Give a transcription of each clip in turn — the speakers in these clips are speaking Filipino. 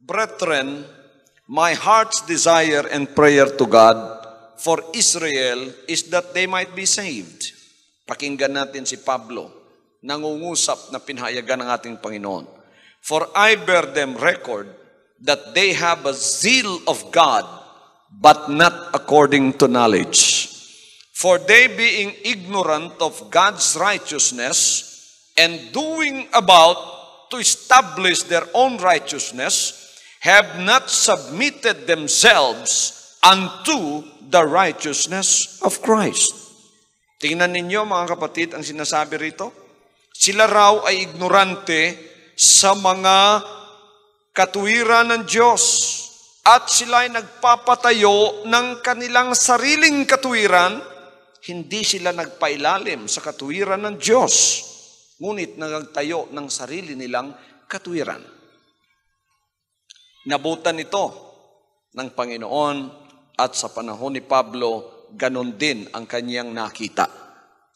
Brethren, my heart's desire and prayer to God for Israel is that they might be saved. Pakinggan natin si Pablo, nangungusap na pinahayagan ng ating Panginoon. For I bear them record that they have a zeal of God, but not according to knowledge. For they being ignorant of God's righteousness, and doing about to establish their own righteousness, have not submitted themselves unto the righteousness of Christ. Tingnan ninyo mga kapatid ang sinasabi rito. Sila raw ay ignorante sa mga katuwiran ng Diyos at sila ay nagpapatayo ng kanilang sariling katuwiran, hindi sila nagpailalim sa katuwiran ng Diyos, ngunit nagtayo ng sarili nilang katuwiran. Nabutan ito ng Panginoon at sa panahon ni Pablo, ganon din ang kanyang nakita.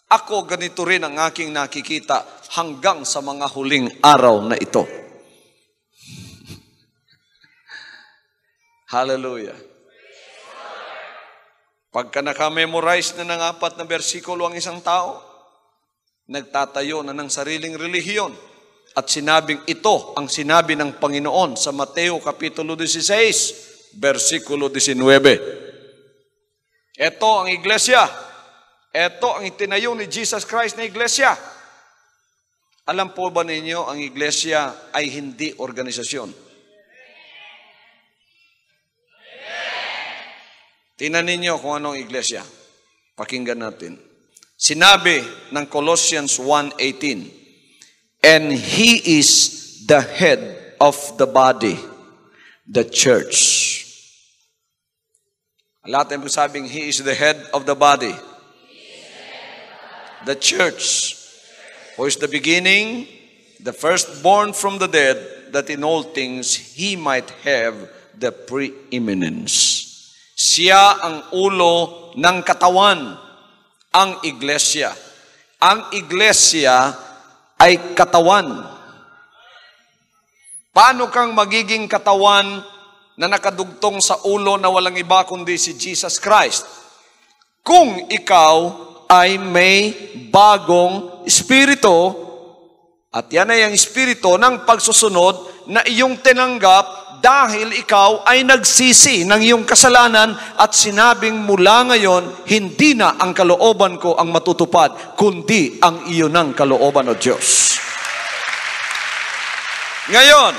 Ako, ganito rin ang aking nakikita hanggang sa mga huling araw na ito. Hallelujah. Pagka nakamemorize na ng 4 na bersikulo ang isang tao, nagtatayo na ng sariling relihiyon. At sinabing ito ang sinabi ng Panginoon sa Mateo Kapitulo 16, versikulo 19. Ito ang iglesia. Ito ang itinayo ni Jesus Christ na iglesia. Alam po ba ninyo, ang iglesia ay hindi organisasyon? Tingnan ninyo kung anong iglesia. Pakinggan natin. Sinabi ng Colossians 1:18, and He is the head of the body, the church. Lahat ay sabing, He is the head of the body. The church, who is the beginning, the firstborn from the dead, that in all things He might have the preeminence. Siya ang ulo ng katawan, ang iglesia. Ang iglesia ay katawan. Paano kang magiging katawan na nakadugtong sa ulo na walang iba kundi si Jesus Christ? Kung ikaw ay may bagong espiritu, at yan ay ang espiritu ng pagsusunod na iyong tinanggap dahil ikaw ay nagsisi ng iyong kasalanan at sinabing mula ngayon, hindi na ang kalooban ko ang matutupad, kundi ang iyo ng kalooban o Diyos. Ngayon,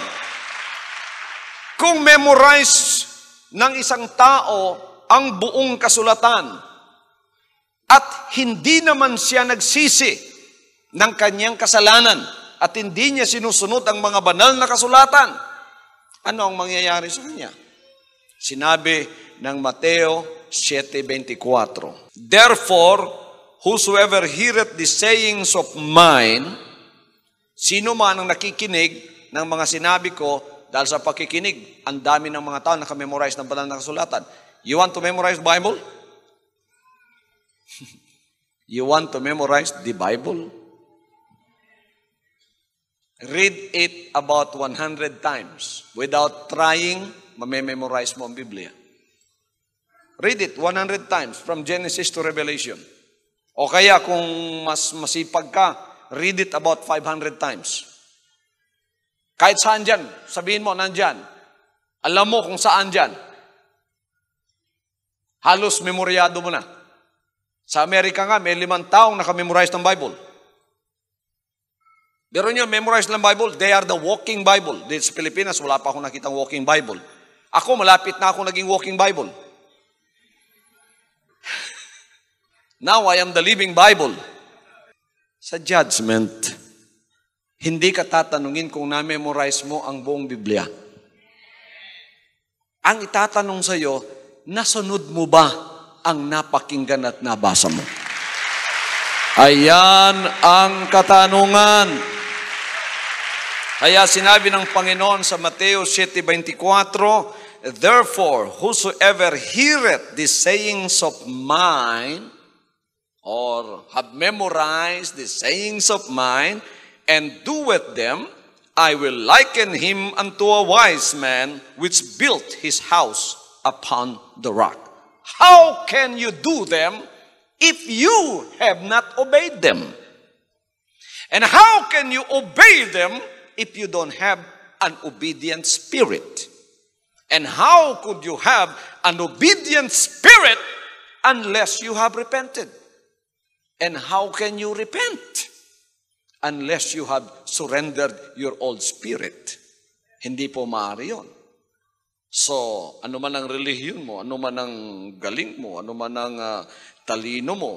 kung memorize ng isang tao ang buong kasulatan at hindi naman siya nagsisi ng kanyang kasalanan at hindi niya sinusunod ang mga banal na kasulatan, ano ang mangyayari sa kanya? Sinabi ng Mateo 7:24. Therefore, whosoever heareth the sayings of mine, sino man ang nakikinig ng mga sinabi ko, dahil sa pakikinig, ang dami ng mga tao nakamemorize ng banal na kasulatan. You want to memorize the Bible? You want to memorize the Bible? Read it about 100 times. Without trying, mamememorize mo ang Biblia. Read it 100 times from Genesis to Revelation. O kaya kung mas masipag ka, read it about 500 times. Kahit saan dyan, sabihin mo, nandyan. Alam mo kung saan dyan. Halos memoryado mo na. Sa Amerika nga, may 5 taong nakamemorize ng Bible. Pero nyo, memorize ng Bible, they are the walking Bible. Dito sa Pilipinas, wala pa akong nakitang walking Bible. Ako, malapit na ako naging walking Bible. Now, I am the living Bible. Sa judgment, hindi ka tatanungin kung na-memorize mo ang buong Biblia. Ang itatanong sa iyo, nasunod mo ba ang napakinggan at nabasa mo? Ayan ang katanungan. Kaya sinabi ng Panginoon sa Mateo 7:24, therefore, whosoever heareth the sayings of mine, or have memorized the sayings of mine, and doeth them, I will liken him unto a wise man which built his house upon the rock. How can you do them if you have not obeyed them? And how can you obey them if you don't have an obedient spirit? And how could you have an obedient spirit unless you have repented? And how can you repent unless you have surrendered your old spirit? Hindi po maaari yun. So, ano man ang relihiyon mo, ano man ang galing mo, ano man ang talino mo,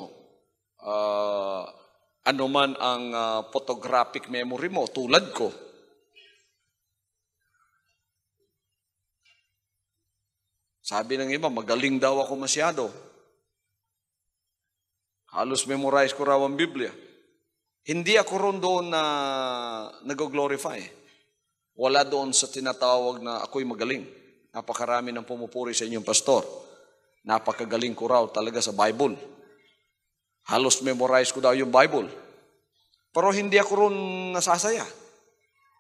ano man ang photographic memory mo, tulad ko, sabi ng iba, magaling daw ako masyado. Halos memorize ko raw ang Biblia. Hindi ako ron doon na nag-glorify. Wala doon sa tinatawag na ako'y magaling. Napakarami ng pumupuri sa inyong pastor. Napakagaling ko raw talaga sa Bible. Halos memorize ko daw yung Bible. Pero hindi ako ron nasasaya.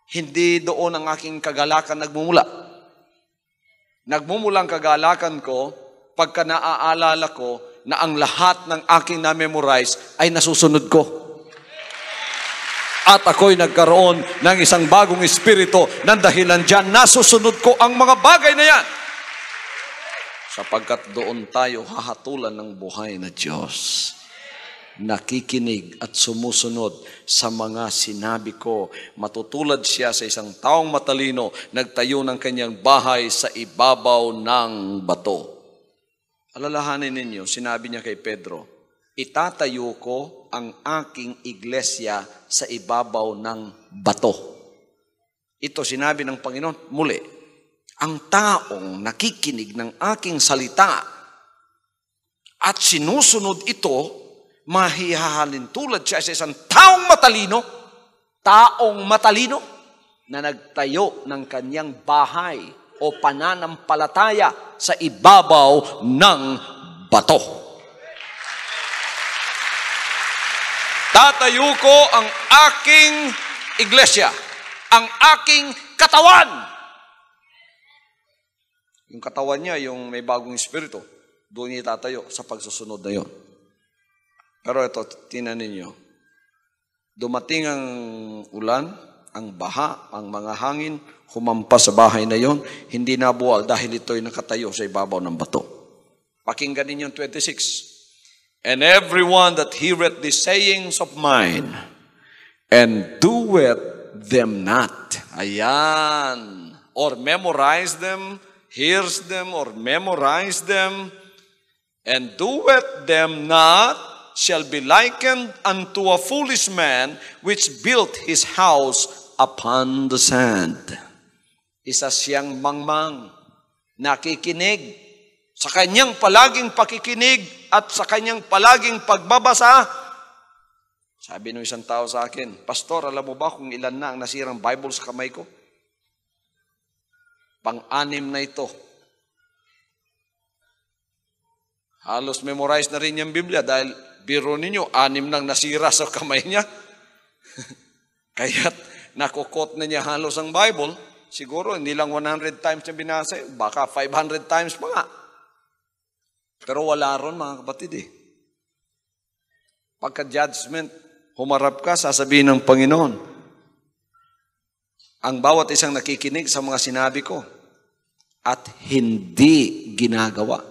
Hindi doon ang aking kagalakan nagmumula. Nagmumulang kagalakan ko pagka naaalala ko na ang lahat ng aking na-memorize ay nasusunod ko. At ako'y nagkaroon ng isang bagong espiritu ng dahilan dyan, nasusunod ko ang mga bagay na yan. Sapagkat doon tayo hahatulan ng buhay na Diyos. Nakikinig at sumusunod sa mga sinabi ko. Matutulad siya sa isang taong matalino, nagtayo ng kanyang bahay sa ibabaw ng bato. Alalahanin ninyo, sinabi niya kay Pedro, itatayo ko ang aking iglesia sa ibabaw ng bato. Ito sinabi ng Panginoon muli, ang taong nakikinig ng aking salita at sinusunod ito, mahihahalin tulad siya sa isang taong matalino na nagtayo ng kanyang bahay o pananampalataya sa ibabaw ng bato. Tatayo ko ang aking iglesia, ang aking katawan. Yung katawan niya, yung may bagong espiritu, doon niya tatayo sa pagsusunod na yun. Pero ito, tingnan ninyo. Dumating ang ulan, ang baha, ang mga hangin, humampas sa bahay na yon, hindi nabuwal dahil ito'y nakatayo sa ibabaw ng bato. Pakinggan ninyo 26. And everyone that heareth these sayings of mine, and doeth them not. Ayan. Or memorize them, hears them, or memorize them, and doeth them not, shall be likened unto a foolish man which built his house upon the sand. Isa siyang mangmang, nakikinig, sa kanyang palaging pakikinig at sa kanyang palaging pagbabasa. Sabi ng isang tao sa akin, Pastor, alam mo ba kung ilan na ang nasirang Bible sa kamay ko? Pang-anim na ito. Halos memorize na rin yung Biblia dahil biro ninyo, 6 nang nasira sa kamay niya. Kaya't nakukot na niya halos ang Bible. Siguro hindi lang 100 times niya binasa, baka 500 times pa nga. Pero wala ron mga kapatid eh. Pagka-judgment, humarap ka, sasabihin ng Panginoon, ang bawat isang nakikinig sa mga sinabi ko at hindi ginagawa,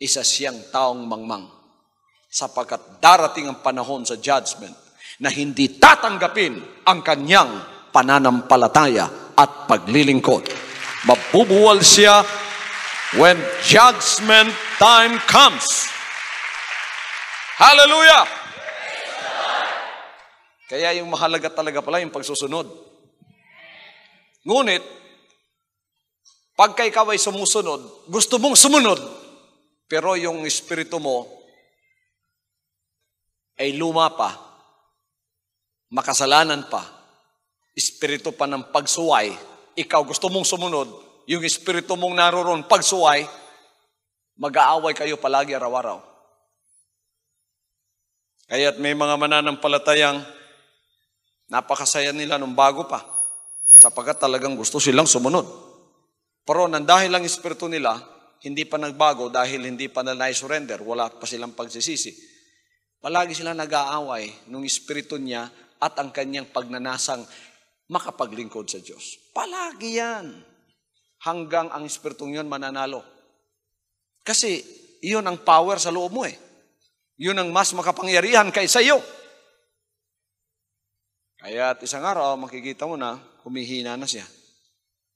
isa siyang taong mangmang. Sapagkat darating ang panahon sa judgment na hindi tatanggapin ang kanyang pananampalataya at paglilingkod. Mabubuwal siya when judgment time comes. Hallelujah! Kaya yung mahalaga talaga pala yung pagsusunod. Ngunit, pagka ikaw ay sumusunod, gusto mong sumunod, pero yung espiritu mo ay luma pa, makasalanan pa, espiritu pa ng pagsuway, ikaw gusto mong sumunod, yung espiritu mong naroon pagsuway, mag-aaway kayo palagi araw-araw. Kaya't may mga mananampalatayang Napakasaya nila nung bago pa, sapagkat talagang gusto silang sumunod. Pero nandahil ang espiritu nila, hindi pa nagbago dahil hindi pa na surrender, wala pa silang pagsisisi. Palagi sila nag-aaway nung espiritu niya at ang kanyang pagnanasang makapaglingkod sa Diyos. Palagi yan. Hanggang ang espiritong yun mananalo. Kasi iyon ang power sa loob mo eh. Yun ang mas makapangyarihan kaysa iyo. Kaya isang araw, makikita mo na, humihina na siya.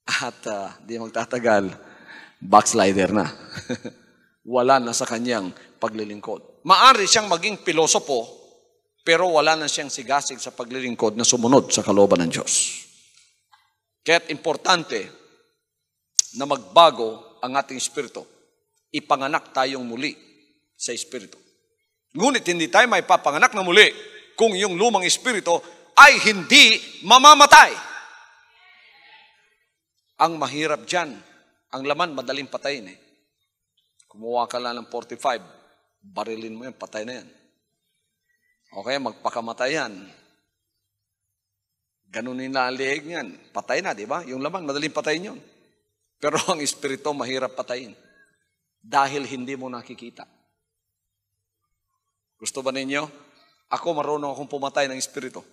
At di magtatagal, backslider na. Wala na sa kanyang paglilingkod. Maari siyang maging pilosopo, pero wala na siyang sigasig sa paglilingkod na sumunod sa kalooban ng Diyos. Kaya't importante na magbago ang ating espiritu. Ipanganak tayong muli sa espiritu. Ngunit hindi tayo may papanganak na muli kung yung lumang espiritu ay hindi mamamatay. Ang mahirap dyan, ang laman madaling patayin eh. Kumuha ka lang ng 45, barilin mo yan, patay na yan. O kaya magpakamatay yan. Ganunin na ang liig yan, patay na, di ba? Yung laman madaling patayin yun. Pero ang espiritu mahirap patayin. Dahil hindi mo nakikita. Gusto ba ninyo? Ako marunong akong pumatay ng espiritu.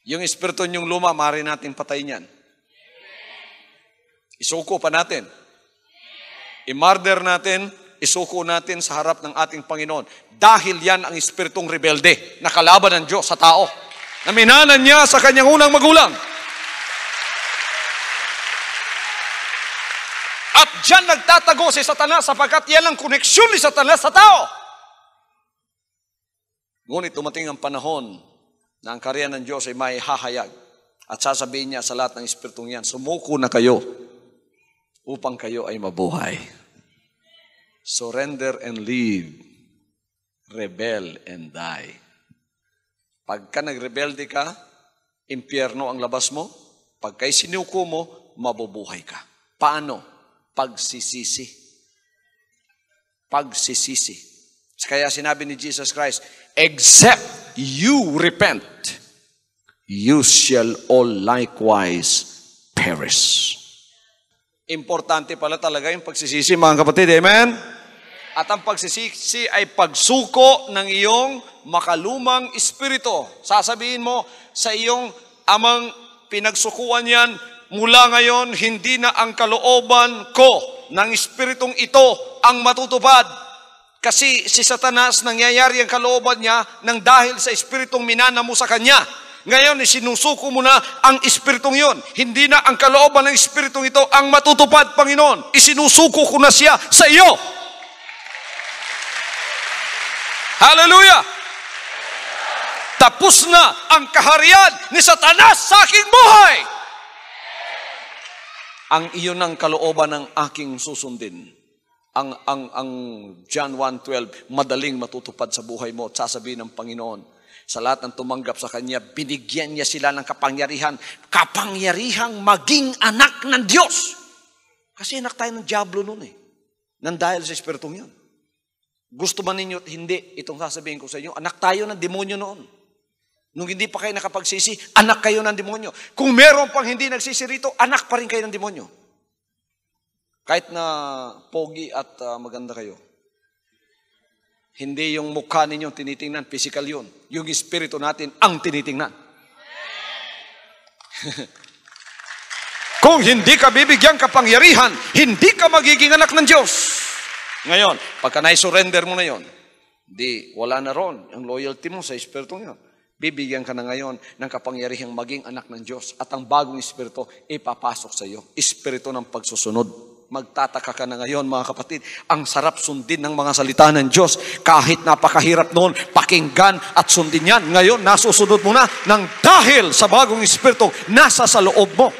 Yung espiritu niyong luma, maaari natin patayin yan. Isuko pa natin. I-murder natin, isuko natin sa harap ng ating Panginoon. Dahil yan ang espiritong rebelde na kalaban ng Diyos sa tao. Na minanan niya sa kanyang unang magulang. At dyan nagtatago si Satanas sapagkat yan ang koneksyon ni Satanas sa tao. Ngunit dumating ang panahon na ang karya ng Diyos ay may hahayag at sasabihin niya sa lahat ng espiritong yan, sumuko na kayo upang kayo ay mabuhay. Surrender and live. Rebel and die. Pagka nagrebelde ka, impyerno ang labas mo. Pagka sinuko mo, mabubuhay ka. Paano? Pagsisisi. Pagsisisi. Kaya sinabi ni Jesus Christ, except you repent, you shall all likewise perish. Importante pala talaga yung pagsisisi, mga kapatid. Amen? At ang pagsisisi ay pagsuko ng iyong makalumang espiritu. Sasabihin mo sa iyong amang pinagsukuan yan, mula ngayon, hindi na ang kalooban ko ng espiritong ito ang matutupad. Kasi si Satanas, nangyayari ang kalooban niya nang dahil sa espiritong minana mo sa kanya. Ngayon, isinusuko mo na ang espiritong yon. Hindi na ang kalooban ng espiritong ito ang matutupad, Panginoon. Isinusuko ko na siya sa iyo. Hallelujah! Tapos na ang kaharian ni Satanas sa aking buhay. Ang iyon ang kalooban ng aking susundin. Ang John 1:12, madaling matutupad sa buhay mo at sasabihin ng Panginoon, sa lahat ng tumanggap sa Kanya, binigyan niya sila ng kapangyarihang maging anak ng Diyos. Kasi anak tayo ng diablo noon eh. Nang dahil sa espiritong yun. Gusto man ninyo at hindi, itong sasabihin ko sa inyo, anak tayo ng demonyo noon. Nung hindi pa kayo nakapagsisi, anak kayo ng demonyo. Kung meron pang hindi nagsisi rito, anak pa rin kayo ng demonyo. Kahit na pogi at maganda kayo. Hindi yung mukha ninyo tinitingnan, physical yun. Yung espiritu natin ang tinitingnan. Kung hindi ka bibigyan kapangyarihan, hindi ka magiging anak ng Diyos. Ngayon, pagka na-surrender mo na yun, di, wala na ron ang loyalty mo sa espiritu yun. Bibigyan ka na ngayon ng kapangyarihang maging anak ng Diyos at ang bagong espiritu ipapasok sa iyo. Espiritu ng pagsusunod. Magtataka ka na ngayon, mga kapatid, ang sarap sundin ng mga salita ng Diyos. Kahit napakahirap noon, pakinggan at sundin yan. Ngayon, nasusunod mo na ng dahil sa bagong espiritu nasa sa loob mo.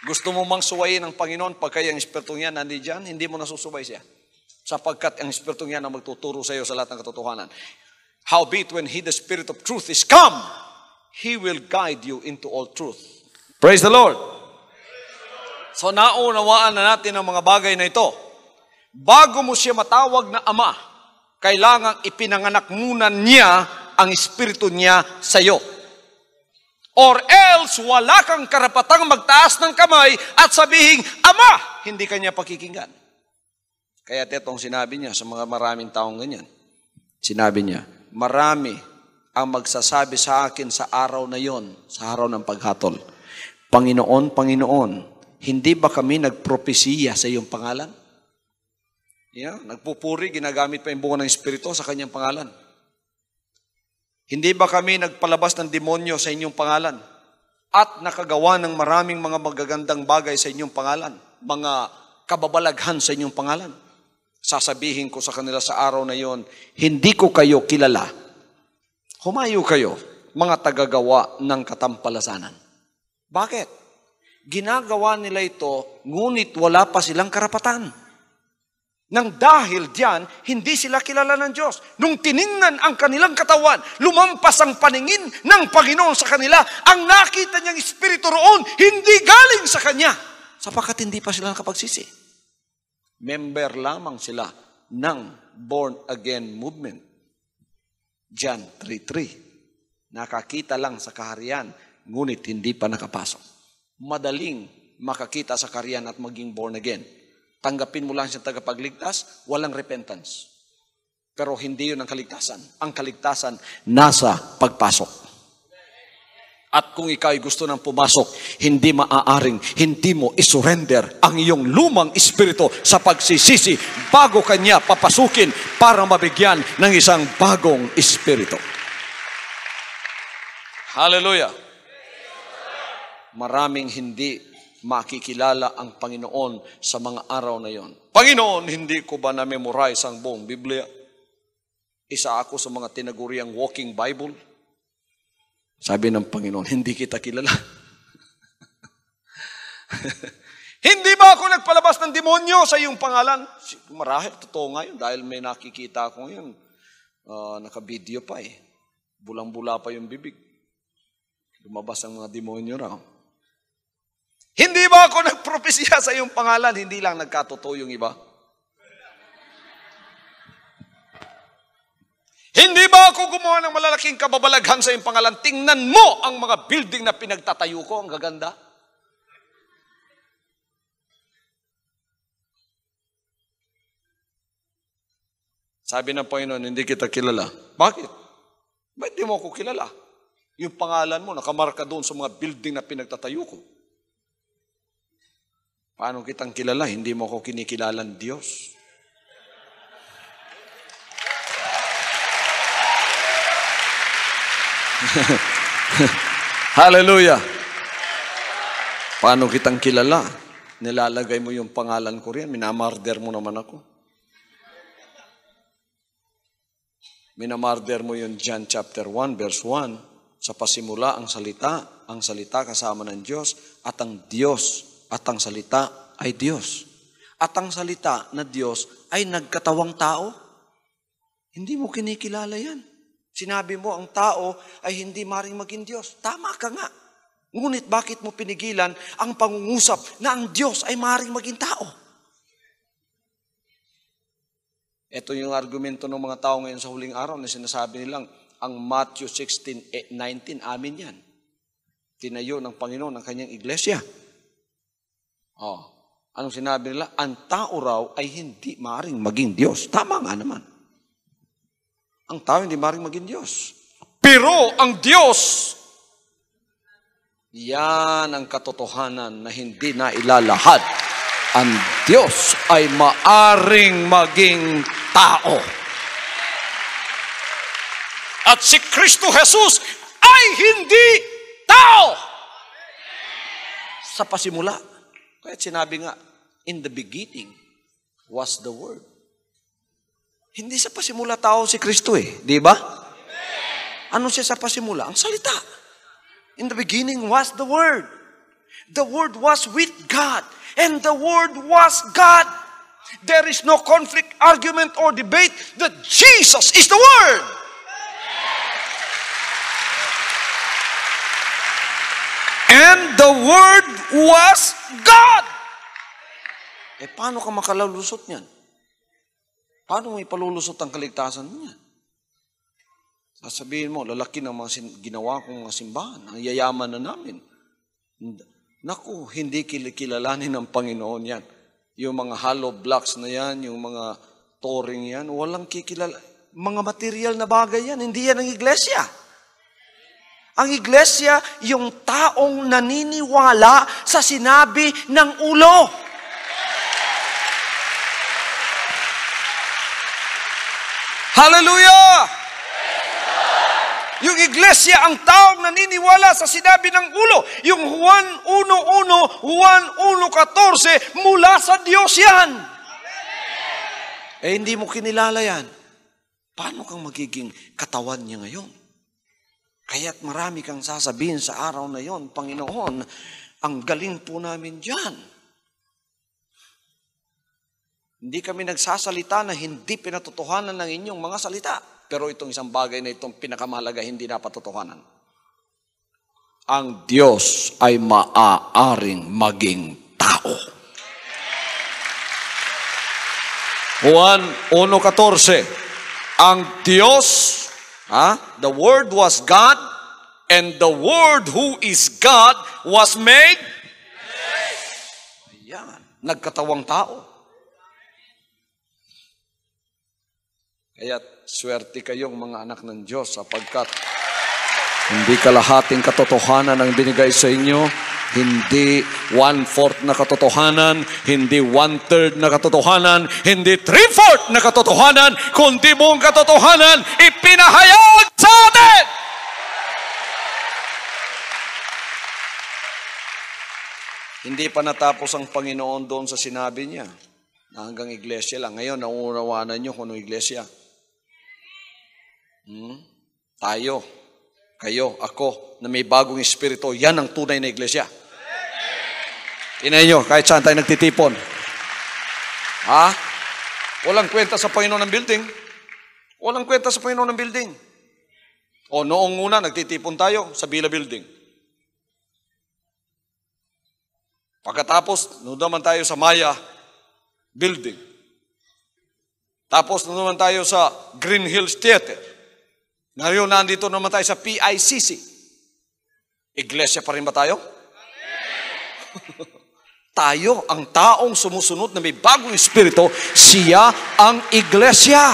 Gusto mo mang suwayin ng Panginoon pagka yung espiritu niya nandiyan, hindi mo nasusuway siya. Sapagkat ang espiritu niya na magtuturo sa iyo sa lahat ng katotohanan. Howbeit when He, the Spirit of truth, is come, He will guide you into all truth. Praise the Lord. So naunawaan na natin ang mga bagay na ito. Bago mo siya matawag na Ama, kailangang ipinanganak muna niya ang Espiritu niya sa iyo. Or else, wala kang karapatang magtaas ng kamay at sabihin, Ama, hindi kanya pakikinggan. Kaya tetong sinabi niya sa mga maraming taong ganyan. Sinabi niya, marami ang magsasabi sa akin sa araw na yon, sa araw ng paghatol, Panginoon, Panginoon, hindi ba kami nagpropesiya sa iyong pangalan? Nagpupuri, ginagamit pa yung bunga ng Espiritu sa kanyang pangalan. Hindi ba kami nagpalabas ng demonyo sa inyong pangalan? At nakagawa ng maraming mga magagandang bagay sa inyong pangalan? Mga kababalaghan sa inyong pangalan? Sasabihin ko sa kanila sa araw na yon, hindi ko kayo kilala. Humayo kayo, mga tagagawa ng katampalasanan. Bakit? Ginagawa nila ito, ngunit wala pa silang karapatan. Nang dahil diyan, hindi sila kilala ng Diyos. Nung tiningnan ang kanilang katawan, lumampas ang paningin ng Panginoon sa kanila. Ang nakita niyang Espiritu roon, hindi galing sa Kanya. Sapagkat hindi pa sila nakapagsisi. Member lamang sila ng Born Again Movement. John 3:3. Nakakita lang sa kaharian, ngunit hindi pa nakapasok. Madaling makakita sa kaharian at maging born again. Tanggapin mo lang siyang tagapagligtas, walang repentance. Pero hindi yun ang kaligtasan. Ang kaligtasan nasa pagpasok. At kung ikaw ay gusto ng pumasok, hindi maaaring, hindi mo isurrender ang iyong lumang espiritu sa pagsisisi bago kanya papasukin para mabigyan ng isang bagong espiritu. Hallelujah! Maraming hindi makikilala ang Panginoon sa mga araw na yon. Panginoon, hindi ko ba na-memorize ang buong Biblia? Isa ako sa mga tinaguriang walking Bible. Sabi ng Panginoon, hindi kita kilala. Hindi ba ako nagpalabas ng demonyo sa iyong pangalan? Marahil, totoo nga yun, dahil may nakikita ako ngayon. Naka-video pa eh. Bulang-bula pa yung bibig. Lumabas ang mga demonyo raw. Hindi ba ako nagpropesya sa iyong pangalan? Hindi lang nagkatotoo yung iba. Hindi ba ako gumawa ng malalaking kababalaghan sa iyong pangalan? Tingnan mo ang mga building na pinagtatayo ko. Ang gaganda. Sabi ng Panginoon, hindi kita kilala. Bakit? Ba't di mo ako kilala? Yung pangalan mo, nakamarka doon sa mga building na pinagtatayo ko. Paano kitang kilala? Hindi mo ako kinikilalang Diyos. Hallelujah! Paano kitang kilala? Nilalagay mo yung pangalan ko riyan. Minamarder mo naman ako. Minamarder mo yung John chapter 1 verse 1. Sa pasimula ang salita kasama ng Diyos, at ang Diyos at ang salita ay Diyos. At ang salita na Diyos ay nagkatawang tao. Hindi mo kinikilala yan. Sinabi mo ang tao ay hindi maring maging Diyos. Tama ka nga. Ngunit bakit mo pinigilan ang pangungusap na ang Diyos ay maring maging tao? Ito yung argumento ng mga tao ngayon sa huling araw na sinasabi nilang ang Matthew 16:19, amin yan. Tinayo ng Panginoon ang kanyang iglesia. Anong sinabi nila? Ang tao raw ay hindi maring maging Diyos. Tama nga naman. Ang tao hindi maring maging Diyos. Pero ang Diyos, yan ang katotohanan na hindi na ilalahad. Ang Diyos ay maaring maging tao. At si Kristo Jesus ay hindi tao. Sa pasimula. Kaya sinabi nga, in the beginning was the Word. Hindi sa pasimula tao si Kristo eh. Di ba? Ano siya sa pasimula? Ang salita. In the beginning was the Word. The Word was with God. And the Word was God. There is no conflict, argument, or debate that Jesus is the Word. And the Word was God. Paano ka makalalusot niyan? Paano mo ipalulusot ang kaligtasan niya? Sasabihin mo, lalaki ng mga ginawa kong mga simbahan, ang yayaman na namin. Naku, hindi kilalanin ng Panginoon yan. Yung mga hollow blocks na yan, yung mga touring yan, walang kikilala. Mga material na bagay yan, hindi yan ang iglesia. Ang iglesia, yung taong naniniwala sa sinabi ng ulo. Hallelujah! Yung iglesia, ang taong naniniwala sa sinabi ng ulo. Yung Juan 1:1, Juan 1:14, mula sa Diyos yan. Hindi mo kinilala yan. Paano kang magiging katawan niya ngayon? Kaya't marami kang sasabihin sa araw na yon, Panginoon, ang galing po namin dyan. Hindi kami nagsasalita na hindi pinatotohanan ng inyong mga salita. Pero itong isang bagay na itong pinakamahalaga, hindi napatotohanan. Ang Diyos ay maaaring maging tao. Juan 1:14. Ang Diyos, the Word was God, and the Word who is God was made. Ayan, nagkatawang tao. Kaya swerte kayong mga anak ng Diyos sapagkat hindi kalahating katotohanan ang binigay sa inyo, hindi 1/4 na katotohanan, hindi 1/3 na katotohanan, hindi 3/4 na katotohanan, kundi buong katotohanan ipinahayag sa atin. Hindi pa natapos ang Panginoon doon sa sinabi niya na hanggang iglesia lang. Ngayon, nauunawanan niyo kung anong iglesia. Tayo, kayo, ako, na may bagong espiritu, yan ang tunay na iglesia. Inayin nyo, kahit saan tayo nagtitipon. Walang kwenta sa Panginoon ng building. Walang kwenta sa Panginoon ng building. O noong una, nagtitipon tayo sa Bila Building. Pagkatapos, noon naman tayo sa Maya Building. Tapos noon naman tayo sa Green Hills Theater. Ngayon, nandito naman tayo sa PICC. Iglesia pa rin ba tayo? Tayo, ang taong sumusunod na may bagong espiritu, siya ang iglesia.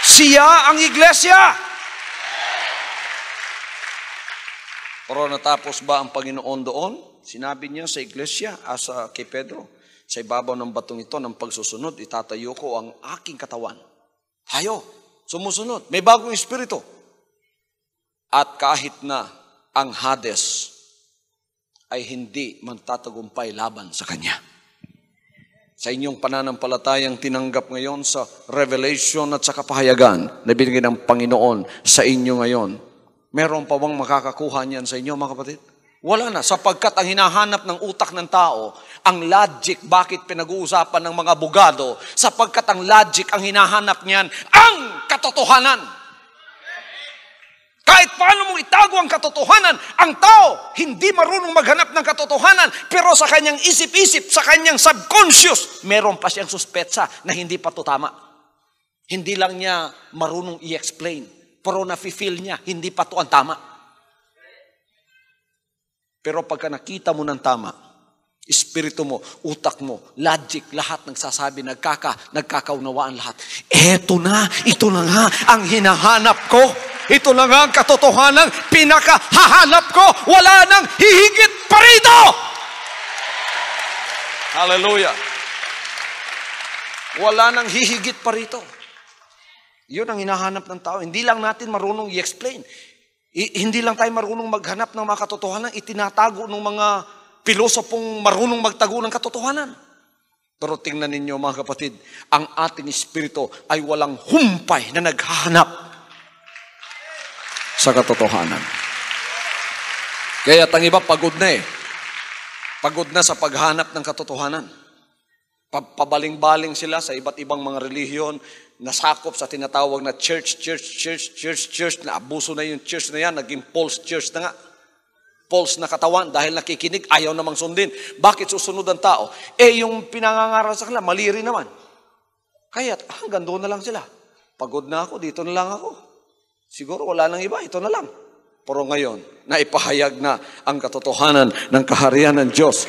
Siya ang iglesia. Pero natapos ba ang Panginoon doon? Sinabi niya sa iglesia, kay Pedro, sa ibabaw ng batong ito, ng pagsusunod, itatayo ko ang aking katawan. Tayo. Sumusunod. May bagong espiritu. At kahit na ang Hades ay hindi magtatagumpay laban sa kanya. Sa inyong pananampalatayang tinanggap ngayon sa revelation at sa kapahayagan na binigay ng Panginoon sa inyo ngayon, meron pa bang makakakuha niyan sa inyo, mga kapatid? Wala na, sapagkat ang hinahanap ng utak ng tao, ang logic, bakit pinag-uusapan ng mga abogado, sapagkat ang logic, ang hinahanap niyan, ang katotohanan. Kahit paano mong itago ang katotohanan, ang tao hindi marunong maghanap ng katotohanan, pero sa kanyang isip-isip, sa kanyang subconscious, meron pa siyang suspetsa na hindi pa to tama. Hindi lang niya marunong i-explain, pero nafe-feel niya, hindi pa to ang tama. Pero pagka nakita mo ng tama, espiritu mo, utak mo, logic, lahat nagsasabi, nagkakaunawaan lahat. Ito na nga ang hinahanap ko. Ito na nga ang katotohanan, pinakahahanap ko. Wala nang hihigit pa rito. Hallelujah. Wala nang hihigit pa rito. Yun ang hinahanap ng tao. Hindi lang natin marunong i-explain. Hindi lang tayo marunong maghanap ng mga katotohanan, itinatago ng mga pilosopong marunong magtago ng katotohanan. Pero tingnan ninyo mga kapatid, ang ating espiritu ay walang humpay na naghahanap sa katotohanan. Kaya ang iba pagod na Pagod na sa paghanap ng katotohanan. Pabaling-baling sila sa iba't ibang mga relihiyon, nasakop sa tinatawag na church. Na abuso na yung church na yan, naging false church na nga. False na katawan dahil nakikinig, ayaw namang sundin. Bakit susunod ang tao? Yung pinangangaral sa kanila, mali rin naman. Kaya hanggang doon na lang sila. Pagod na ako, dito na lang ako. Siguro wala nang iba, ito na lang. Pero ngayon, naipahayag na ang katotohanan ng kaharian ng Diyos.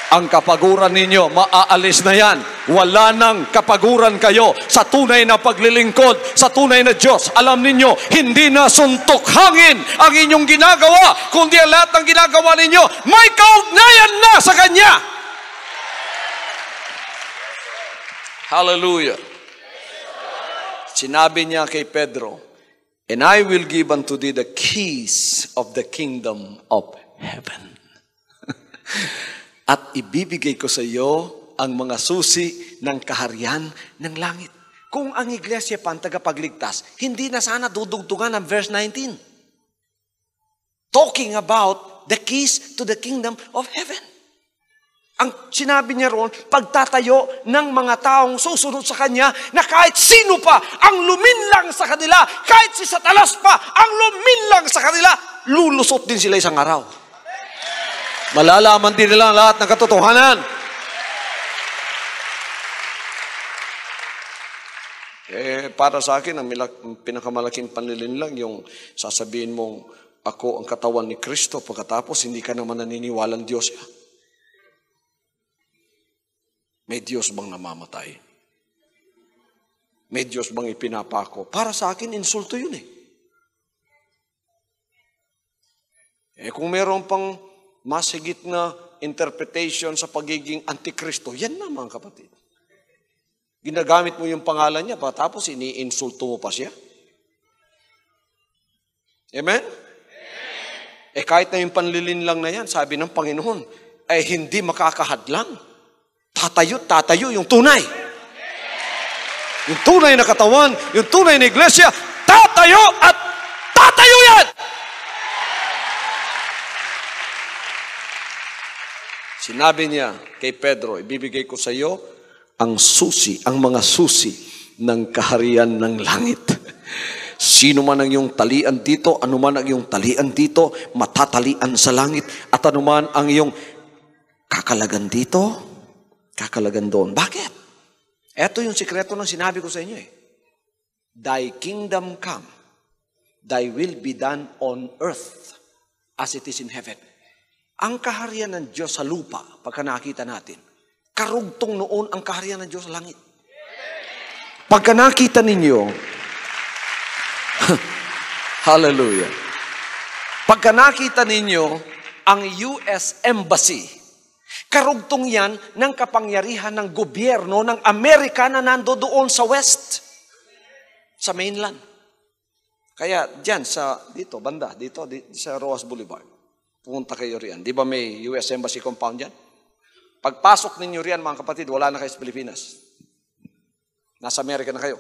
Ang kapaguran ninyo, maaalis na yan. Wala nang kapaguran kayo sa tunay na paglilingkod, sa tunay na Diyos. Alam ninyo, hindi na suntok hangin ang inyong ginagawa, kundi ang lahat ng ginagawa ninyo, may kaugnayan na sa Kanya. Hallelujah. Sinabi niya kay Pedro, and I will give unto thee the keys of the kingdom of heaven. At ibibigay ko sa iyo ang mga susi ng kaharian ng langit. Kung ang iglesia pa ang tagapagligtas, hindi na sana dudugtungan ang verse 19. Talking about the keys to the kingdom of heaven. Ang sinabi niya roon, pagtatayo ng mga taong susunod sa Kanya na kahit sino pa ang luminlang sa kanila, kahit si Satanas pa ang luminlang sa kanila, lulusot din sila isang araw. Malalaman din nila ang lahat ng katotohanan. Para sa akin, ang pinakamalaking panlilinlang yung sasabihin mong ako ang katawan ni Kristo, pagkatapos hindi ka naman naniniwalang Diyos. May Diyos bang namamatay? May Diyos bang ipinapako? Para sa akin, insulto yun kung meron pang mas higit na interpretation sa pagiging antikristo, yan na mga kapatid. Ginagamit mo yung pangalan niya, tapos ini-insulto mo pa siya. Amen? Kahit na yung panlilinlang na yan, sabi ng Panginoon, ay hindi makakahadlang. Tatayo yung tunay. Yung tunay na katawan, yung tunay na iglesia, tatayo at tatayo yan! Sinabi niya kay Pedro, ibibigay ko sa iyo ang susi, ang mga susi ng kaharian ng langit. Sino man ang iyong talian dito, anuman ang iyong talian dito, matatalian sa langit, at anuman ang iyong kakalagan dito, kakalagan doon. Bakit? Ito yung sikreto ng sinabi ko sa inyo Thy kingdom come, thy will be done on earth as it is in heaven. Ang kaharian ng Diyos sa lupa, pagka nakita natin, karugtong noon ang kaharian ng Diyos sa langit. Pagka nakita ninyo, hallelujah, pagka nakita ninyo ang US Embassy, karugtong yan ng kapangyarihan ng gobyerno ng Amerika na nando doon sa West, sa mainland. Kaya dyan dito, banda, dito sa Roas Boulevard, pumunta kayo riyan. Di ba may US Embassy compound yan? Pagpasok ninyo riyan, mga kapatid, wala na kayo sa Pilipinas. Nasa Amerika na kayo.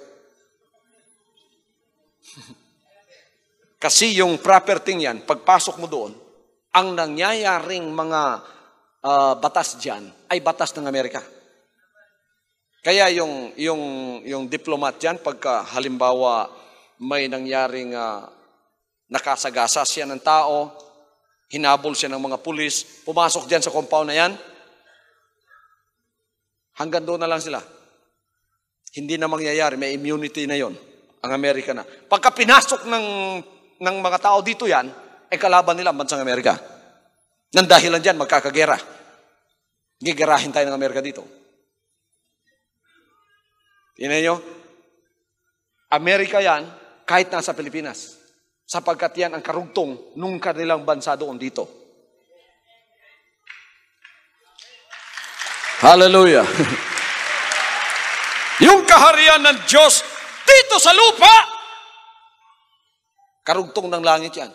Kasi yung property yan, pagpasok mo doon, ang nangyayaring mga batas dyan ay batas ng Amerika. Kaya yung diplomat dyan, pagka halimbawa may nangyaring nakasagasa siya ng tao, hinabol siya ng mga pulis, pumasok dyan sa compound na yan, hanggang doon na lang sila. Hindi na mangyayari, may immunity na yon ang Amerika na. Pagka pinasok ng mga tao dito yan, kalaban nila ang bansang Amerika. Nang dahilan dyan, magkakagera. Gigerahin tayo ng Amerika dito. Tingnan nyo, Amerika yan, kahit nasa Pilipinas. Sapagkat yan ang karugtong nung kanilang bansa doon dito. Hallelujah. Yung kaharian ng Diyos dito sa lupa, karugtong ng langit yan.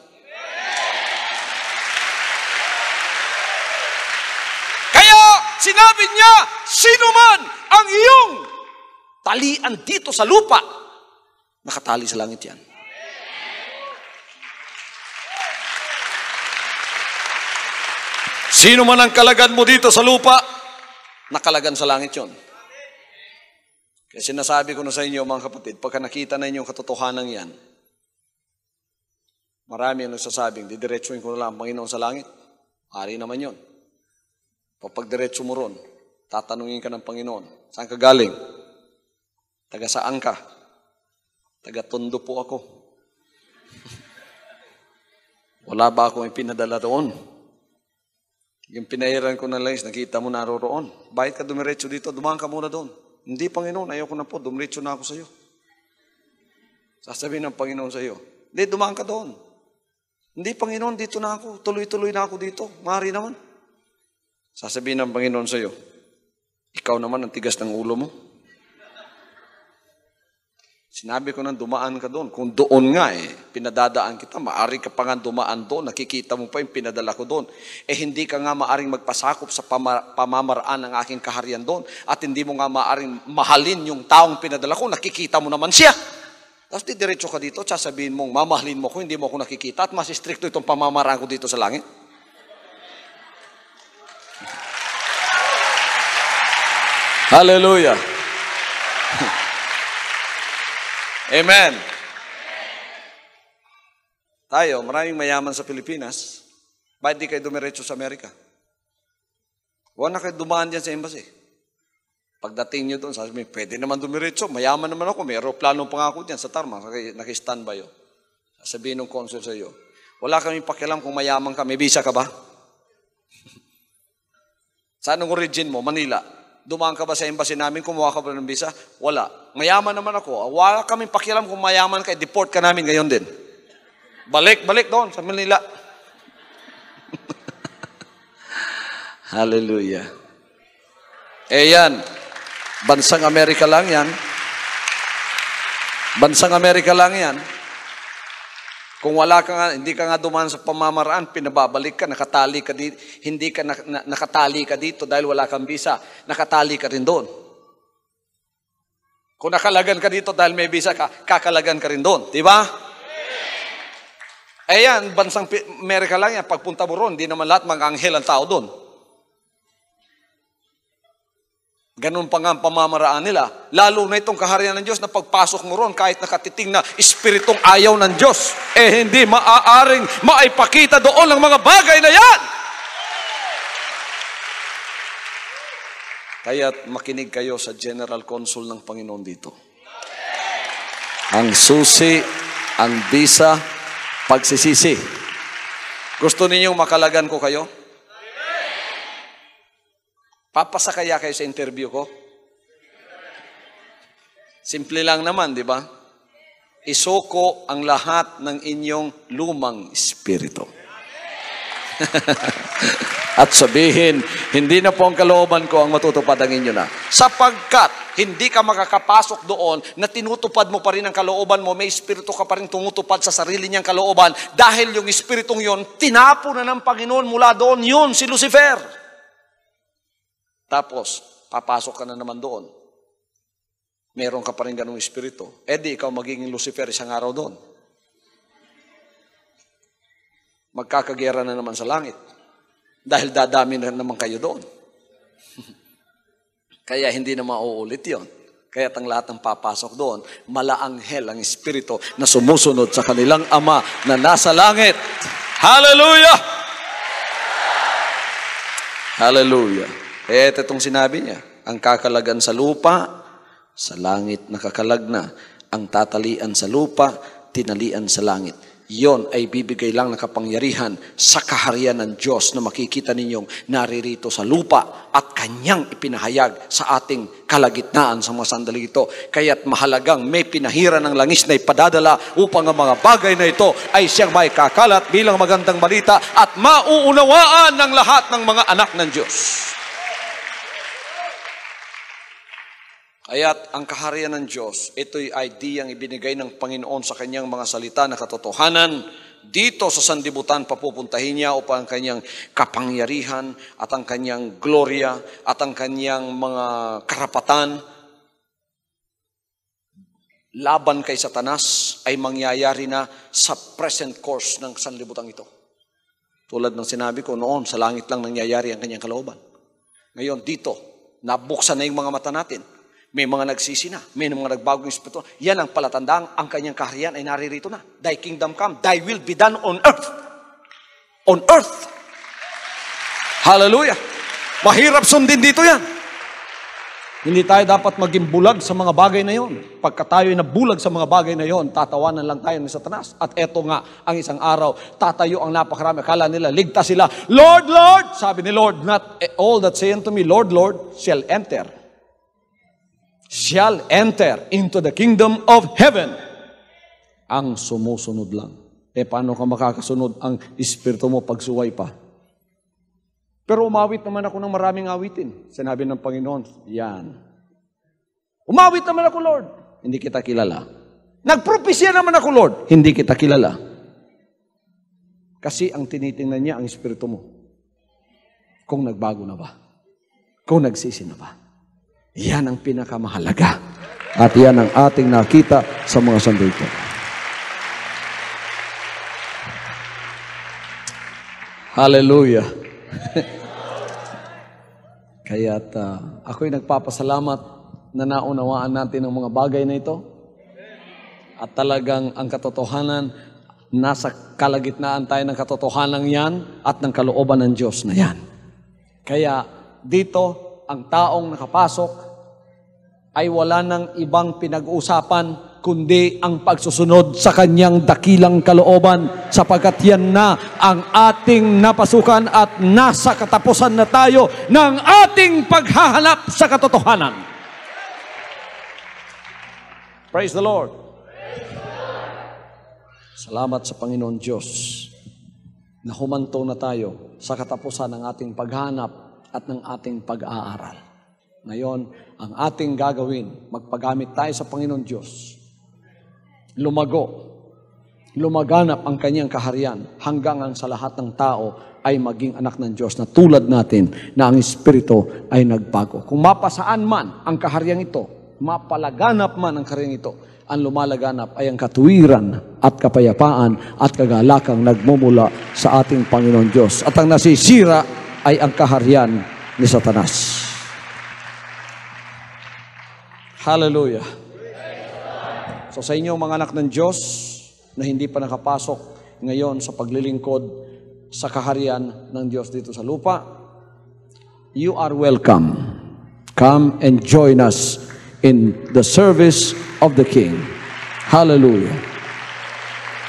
Kaya sinabi niya, sino man ang iyong talian dito sa lupa, nakatali sa langit yan. Sino man ang kalagan mo dito sa lupa, nakalagan sa langit yon. Kaya sinasabi ko na sa inyo, mga kapatid, pagka nakita na inyo ang katotohanan yan, marami ang nagsasabing, didiretsuin ko na lang ang Panginoon sa langit. Ari naman yon. Pag diretso mo ron, tatanungin ka ng Panginoon, saan ka galing? Taga saan ka? Taga Tondo po ako. Wala ba akong ipinadala doon? Yung pinahiran ko na langis, nakita mo naroroon. Bakit ka dumiretso dito? Dumaan ka muna doon. Hindi, Panginoon, ayoko na po. Dumiretso na ako sa iyo. Sasabihin ng Panginoon sa iyo, hindi, dumaan ka doon. Hindi, Panginoon, dito na ako. Tuloy-tuloy na ako dito. Maaari naman. Sasabihin ng Panginoon sa iyo, ikaw naman ang tigas ng ulo mo. Sinabi ko nang dumaan ka doon. Kung doon nga pinadadaan kita, maaari ka pa nga dumaan doon. Nakikita mo pa yung pinadala ko doon. Hindi ka nga maaring magpasakop sa pamamaraan ng aking kaharian doon. At hindi mo nga maaring mahalin yung taong pinadala ko. Nakikita mo naman siya. Tapos diretso ka dito, sasabihin mong mamahalin mo ko, hindi mo ako nakikita. At mas stricto itong pamamaraan ko dito sa langit. Hallelujah. Amen. Tayo, maraming mayaman sa Pilipinas. Bakit di kayo dumiretso sa Amerika? Huwag na kayo dumaan dyan sa embassy. Pagdating nyo doon, sasabihin, pwede naman dumiretso. Mayaman naman ako. May aeroplano pa nga ako dyan sa Tarma. Nakistandby yun. Sasabihin ng consul sa iyo, wala kami pakialam kung mayaman ka. May visa ka ba? Saan ang origin mo? Manila. Dumaan ka ba sa embassy namin? Kumuha ka ba ng visa? Wala. Mayaman naman ako. Wala kaming pakialam kung mayaman ka. Deport ka namin ngayon din. Balik doon sa Manila. Hallelujah. Yan. Bansang Amerika lang yan. Bansang Amerika lang yan. Kung wala ka nga, hindi ka nga dumaan sa pamamaraan, pinababalik ka, nakatali ka dito, hindi ka nakatali ka dito dahil wala kang visa, nakatali ka rin doon. Kung nakalagan ka dito dahil may visa ka, kakalagan ka rin doon. Di ba? Yan, bansang Amerika lang yan. Pagpunta mo ron, hindi naman lahat mga anghel ang tao doon. Ganun pa nga ang pamamaraan nila. Lalo na itong kaharian ng Diyos na pagpasok mo ron, kahit nakatiting na espiritong ayaw ng Diyos, hindi maaaring maipakita doon ang mga bagay na yan. Kaya't makinig kayo sa General Consul ng Panginoon dito. Ang susi, ang visa, pagsisisi. Gusto ninyong makalagan ko kayo? Papasa kaya kayo sa interview ko? Simple lang naman, di ba? Isuko ang lahat ng inyong lumang espiritu. At sabihin, hindi na po ang kalooban ko ang matutupad ang inyo na. Sapagkat hindi ka makakapasok doon na tinutupad mo pa rin ang kalooban mo, may espiritu ka pa rin tumutupad sa sarili niyang kalooban dahil yung espiritong yon, tinapo na ng Panginoon mula doon, yun si Lucifer. Tapos, papasok ka na naman doon. Meron ka pa rin ganung espiritu. Di ikaw magiging Lucifer isang araw doon. Magkakagera na naman sa langit. Dahil dadami na naman kayo doon. Kaya hindi na mauulit yon. Kaya ang lahat ng papasok doon, malaanghel ang espiritu na sumusunod sa kanilang Ama na nasa langit. Hallelujah! Hallelujah! Ito itong sinabi niya, ang kakalagan sa lupa, sa langit nakakalag na. Ang tatalian sa lupa, tinalian sa langit. Yon ay bibigay lang ng kapangyarihan sa kaharian ng Diyos na makikita ninyong naririto sa lupa at kanyang ipinahayag sa ating kalagitnaan sa mga sandali ito. Kaya't mahalagang may pinahiran ng langis na ipadadala upang ang mga bagay na ito ay siyang may kakalat bilang magandang balita at mauunawaan ng lahat ng mga anak ng Diyos. Kaya't ang kaharian ng Diyos, ito'y ideyang ibinigay ng Panginoon sa kanyang mga salita na katotohanan. Dito sa sandibutan papupuntahin niya upang ang kanyang kapangyarihan at ang kanyang gloria at ang kanyang mga karapatan laban kay Satanas ay mangyayari na sa present course ng sanlibutan ito. Tulad ng sinabi ko noon, sa langit lang nangyayari ang kanyang kalooban. Ngayon dito, nabuksan na yung mga mata natin. May mga nagsisi na, may mga nagbagong espiritu. Yan ang palatandaan, ang kanyang kaharian ay naririto na. Thy kingdom come, thy will be done on earth. On earth. Hallelujah. Mahirap sundin dito yan. Hindi tayo dapat maging bulag sa mga bagay na yon. Pagka tayo nabulag sa mga bagay na yon, tatawanan lang tayo ni Satanas. At eto nga, ang isang araw, tatayo ang napakarami. Akala nila, ligtas sila. Lord, Lord! Sabi ni Lord, not all that say unto me, Lord, Lord, shall enter into the kingdom of heaven. Ang sumusunod lang. Paano ka makakasunod ang espiritu mo pag suway pa? Pero umawit naman ako ng maraming awitin. Sinabi ng Panginoon, yan. Umawit naman ako, Lord. Hindi kita kilala. Nagpropesya naman ako, Lord. Hindi kita kilala. Kasi ang tinitingnan niya ang espiritu mo. Kung nagbago na ba? Kung nagsisi na ba? Yan ang pinakamahalaga. At yan ang ating nakita sa mga sandito. Hallelujah. Kaya't ako'y nagpapasalamat na naunawaan natin ang mga bagay na ito. At talagang ang katotohanan, nasa kalagitnaan tayo ng katotohanan yan at ng kalooban ng Diyos na yan. Kaya dito, ang taong nakapasok ay wala ng ibang pinag-uusapan kundi ang pagsusunod sa kanyang dakilang kalooban, sapagkat yan na ang ating napasukan at nasa katapusan na tayo ng ating paghahanap sa katotohanan. Praise the Lord. Salamat sa Panginoon Diyos na humantong na tayo sa katapusan ng ating paghahanap at ng ating pag-aaral. Ngayon, ang ating gagawin, magpagamit tayo sa Panginoon Diyos. Lumaganap ang kanyang kaharian hanggang ang sa lahat ng tao ay maging anak ng Diyos na tulad natin na ang Espiritu ay nagbago. Kung mapasaan man ang kaharian ito, mapalaganap man ang kaharian ito, ang lumalaganap ay ang katuwiran at kapayapaan at kagalakang nagmumula sa ating Panginoon Diyos. At ang nasisira ay ang kaharian ni Satanas. Hallelujah. So sa inyong mga anak ng Diyos na hindi pa nakapasok ngayon sa paglilingkod sa kaharian ng Diyos dito sa lupa, you are welcome. Come and join us in the service of the King. Hallelujah.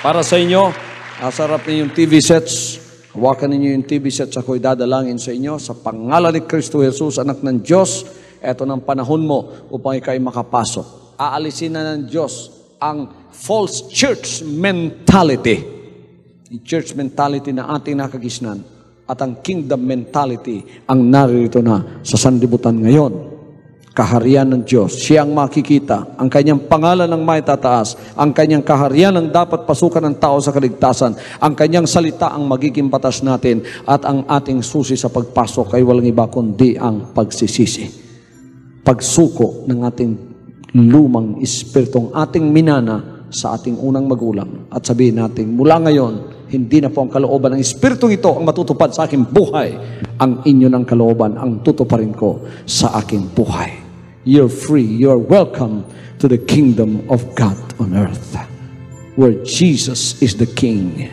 Para sa inyo, asarap ninyo yung TV sets. Hawakan ninyo yung TV sets. Ako'y dadalangin sa inyo sa pangalan ni Kristo Jesus, anak ng Diyos. Ito ng panahon mo upang ikaw'y makapasok. Aalisin na ng Diyos ang false church mentality. Yung church mentality na ating nakagisnan at ang kingdom mentality ang narito na sa sanlibutan ngayon. Kaharian ng Diyos, siya ang makikita, ang kanyang pangalan ang maitataas, ang kanyang kaharian ang dapat pasukan ng tao sa kaligtasan, ang kanyang salita ang magiging batas natin, at ang ating susi sa pagpasok ay walang iba kundi ang pagsisisi. Pagsuko ng ating lumang espiritong ating minana sa ating unang magulang. At sabihin natin, mula ngayon, hindi na po ang kalooban ng espiritong ito ang matutupad sa aking buhay. Ang inyo ng kalooban ang tutuparin ko sa aking buhay. You're free. You're welcome to the kingdom of God on earth, where Jesus is the King.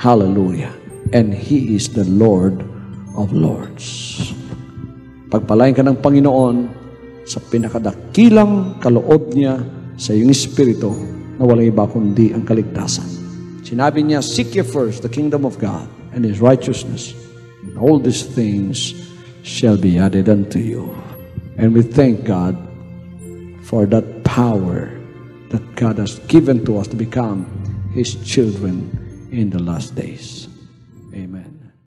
Hallelujah. And He is the Lord of Lords. Pagpalain ka ng Panginoon sa pinakadakilang kaloob niya sa iyong espiritu na walang iba kundi ang kaligtasan. Sinabi niya, seek ye first the kingdom of God and His righteousness, and all these things shall be added unto you. And we thank God for that power that God has given to us to become His children in the last days.